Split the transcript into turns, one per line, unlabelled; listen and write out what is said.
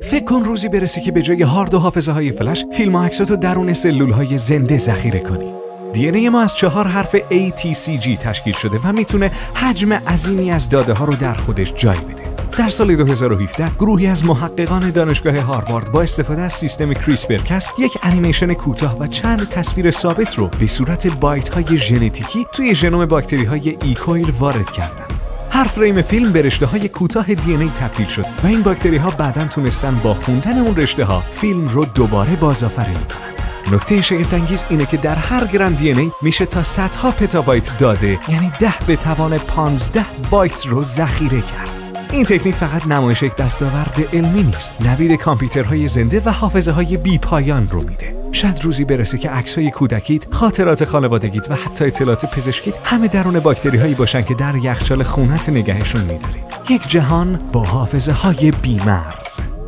فکر کن روزی برسی که به جای هارد و حافظه های فلش، فیلم و عکساتو درون سلول های زنده ذخیره کنی. دی ان ای ما از 4 حرف ATCG تشکیل شده و میتونه حجم عظیمی از داده ها رو در خودش جای بده. در سال 2017 گروهی از محققان دانشگاه هاروارد با استفاده از سیستم کریسپر-کاس یک انیمیشن کوتاه و چند تصویر ثابت رو به صورت بایت های ژنتیکی توی ژنوم باکتری های ایکویل وارد کردن. هر فریم فیلم به رشته های کوتاه دی ان ای تبدیل شد و این باکتری ها بعداً تونستن با خوندن اون رشته ها فیلم رو دوباره بازآفرینی کنن. نکته شگفت‌انگیز اینه که در هر گرم دی ان ای میشه تا صدها پتابایت داده، یعنی 10 به توان 15 بایت رو ذخیره کرد. این تکنیک فقط نمایش یک دستاورد علمی نیست، نوید کامپیوترهای زنده و حافظه های بی پایان رو میده. شاید روزی برسه که عکس‌های کودکیت، خاطرات خانوادگیت و حتی اطلاعات پزشکیت همه درون باکتری‌هایی باشن که در یخچال خونت نگهشون می‌داری. یک جهان با حافظه های بی‌مرز.